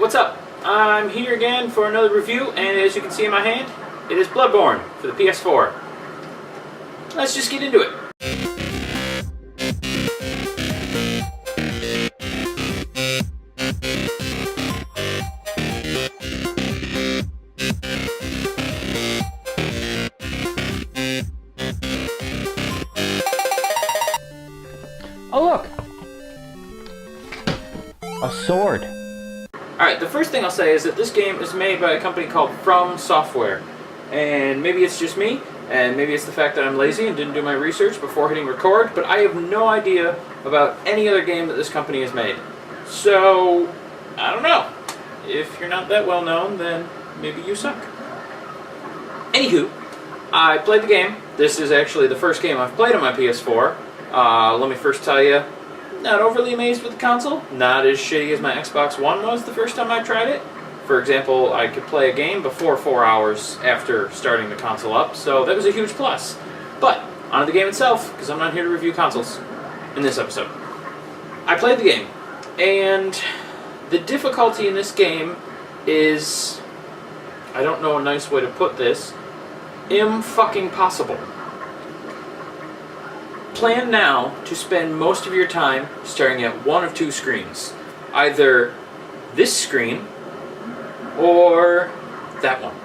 What's up? I'm here again for another review, and as you can see in my hand, it is Bloodborne for the PS4. Let's just get into it. Oh look! A sword. Alright, the first thing I'll say is that this game is made by a company called From Software. And maybe it's just me, and maybe it's the fact that I'm lazy and didn't do my research before hitting record, but I have no idea about any other game that this company has made. So, I don't know. If you're not that well known, then maybe you suck. Anywho, I played the game. This is actually the first game I've played on my PS4. Let me first tell you, not overly amazed with the console. Not as shitty as my Xbox One was the first time I tried it. For example, I could play a game before 4 hours after starting the console up, so that was a huge plus. But, on to the game itself, because I'm not here to review consoles in this episode. I played the game, and the difficulty in this game is, I don't know a nice way to put this, im-fucking-possible. Plan now to spend most of your time staring at one of two screens. Either this screen or that one.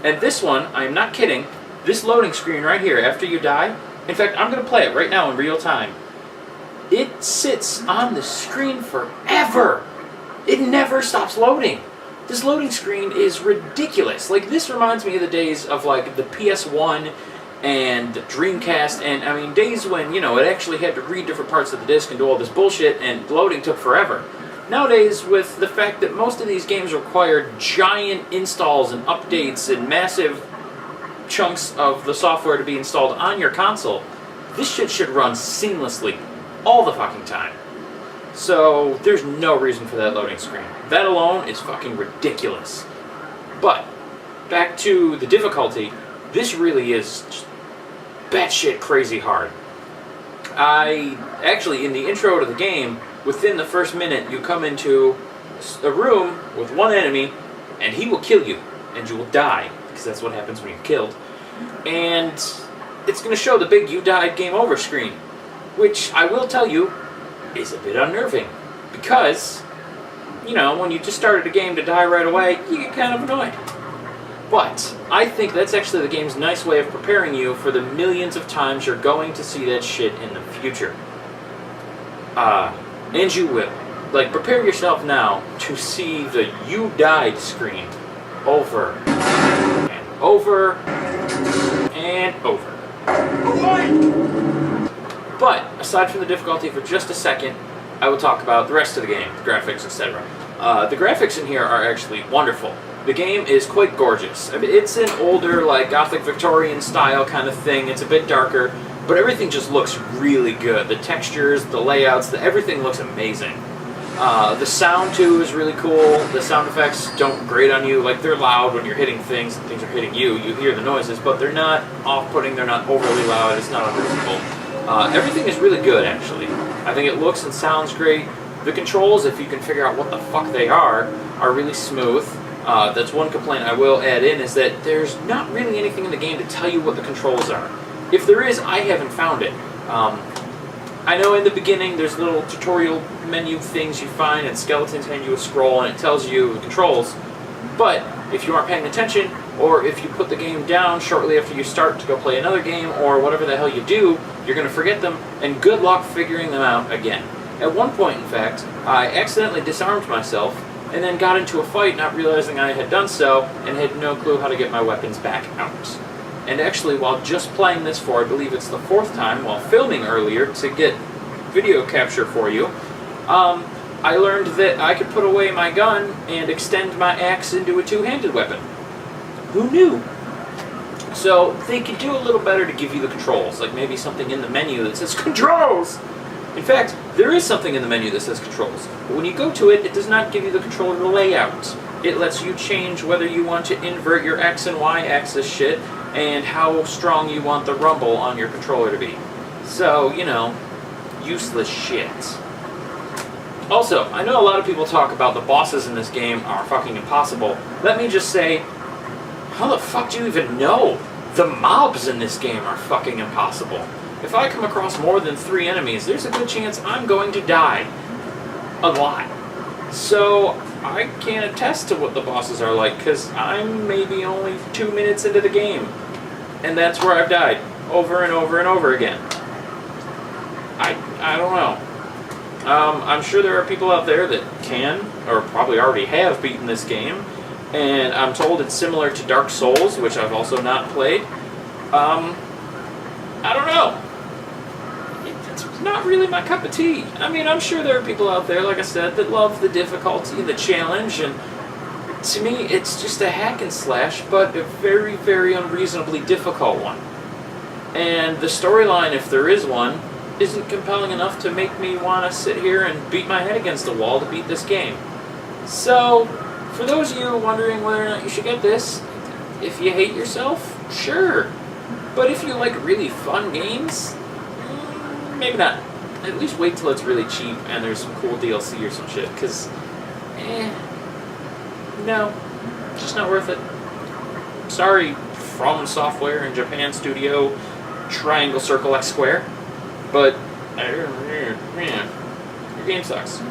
And this one, I'm not kidding, this loading screen right here after you die, in fact I'm going to play it right now in real time. It sits on the screen forever. It never stops loading. This loading screen is ridiculous. Like, this reminds me of the days of like the PS1 and the Dreamcast, and I mean days when, you know, it actually had to read different parts of the disc and do all this bullshit, and loading took forever. Nowadays, with the fact that most of these games require giant installs and updates and massive chunks of the software to be installed on your console, this shit should run seamlessly all the fucking time. So there's no reason for that loading screen. That alone is fucking ridiculous. But back to the difficulty, this really is just batshit crazy hard. I actually, in the intro to the game, within the first minute, you come into a room with one enemy, and he will kill you, and you will die, because that's what happens when you're killed. And it's going to show the big "you died, game over" screen, which I will tell you is a bit unnerving, because, you know, when you just started a game to die right away, you get kind of annoyed. But I think that's actually the game's nice way of preparing you for the millions of times you're going to see that shit in the future. And you will. Like, prepare yourself now to see the "you died" screen over and over and over. But, aside from the difficulty for just a second, I will talk about the rest of the game, the graphics, etc. The graphics in here are actually wonderful. The game is quite gorgeous. I mean, it's an older, like, Gothic Victorian style kind of thing. It's a bit darker, but everything just looks really good. The textures, the layouts, everything looks amazing. The sound, too, is really cool. The sound effects don't grate on you. Like, they're loud when you're hitting things and things are hitting you. You hear the noises, but they're not off-putting. They're not overly loud. It's not unreasonable. Everything is really good, actually. I think it looks and sounds great. The controls, if you can figure out what the fuck they are really smooth. That's one complaint I will add in, is that there's not really anything in the game to tell you what the controls are. If there is, I haven't found it. I know in the beginning there's little tutorial menu things you find, and skeletons hand you a scroll and it tells you the controls, but if you aren't paying attention, or if you put the game down shortly after you start to go play another game, or whatever the hell you do, you're going to forget them, and good luck figuring them out again. At one point, in fact, I accidentally disarmed myself, and then got into a fight not realizing I had done so, and had no clue how to get my weapons back out. And actually, while just playing this for, I believe it's the 4th time, while filming earlier to get video capture for you, I learned that I could put away my gun and extend my axe into a two-handed weapon. Who knew? So they could do a little better to give you the controls, like maybe something in the menu that says "Controls!" In fact, there is something in the menu that says "Controls," but when you go to it, it does not give you the controller layout. It lets you change whether you want to invert your X and Y axis shit, and how strong you want the rumble on your controller to be. So, you know, useless shit. Also, I know a lot of people talk about the bosses in this game are fucking impossible. Let me just say, how the fuck do you even know? The mobs in this game are fucking impossible. If I come across more than 3 enemies, there's a good chance I'm going to die. A lot. So, I can't attest to what the bosses are like, because I'm maybe only 2 minutes into the game. And that's where I've died. Over and over and over again. I don't know. I'm sure there are people out there that can, or probably already have, beaten this game. And I'm told it's similar to Dark Souls, which I've also not played. I don't know. It's not really my cup of tea. I mean, I'm sure there are people out there, like I said, that love the difficulty, the challenge, and to me, it's just a hack and slash, but a very, very unreasonably difficult one. And the storyline, if there is one, isn't compelling enough to make me want to sit here and beat my head against the wall to beat this game. So, for those of you wondering whether or not you should get this, if you hate yourself, sure. But if you like really fun games, maybe not. At least wait till it's really cheap and there's some cool DLC or some shit, because, no, just not worth it. Sorry, From Software and Japan Studio, Triangle Circle X Square, but, your game sucks.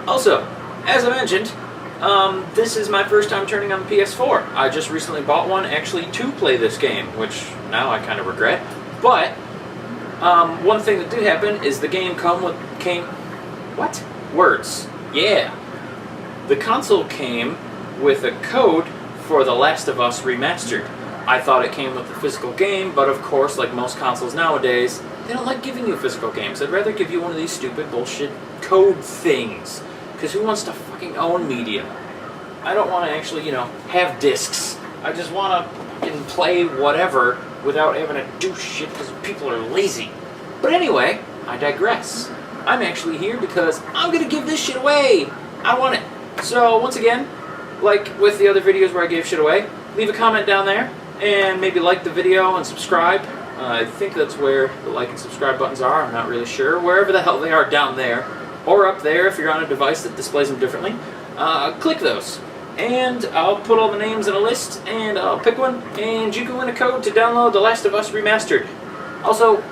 Also, as I mentioned, this is my first time turning on the PS4. I just recently bought one actually to play this game, which now I kind of regret. But one thing that did happen is the game the console came with a code for The Last of Us Remastered. I thought it came with the physical game, but of course, like most consoles nowadays, they don't like giving you physical games. They'd rather give you one of these stupid bullshit code things. Because who wants to fucking own media? I don't want to actually, have discs. I just want to fucking play whatever without having to do shit because people are lazy. But anyway, I digress. I'm actually here because I'm going to give this shit away. I want it. So, once again, like with the other videos where I gave shit away, leave a comment down there and maybe like the video and subscribe. I think that's where the like and subscribe buttons are. I'm not really sure. Wherever the hell they are down there. Or up there if you're on a device that displays them differently. Click those. And I'll put all the names in a list, and I'll pick one, and you can win a code to download The Last of Us Remastered. Also,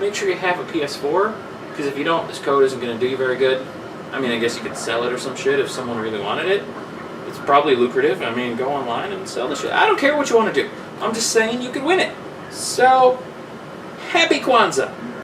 make sure you have a PS4, because if you don't, this code isn't going to do you very good. I mean, I guess you could sell it or some shit if someone really wanted it. It's probably lucrative. I mean, go online and sell the shit. I don't care what you want to do. I'm just saying you could win it. So, happy Kwanzaa!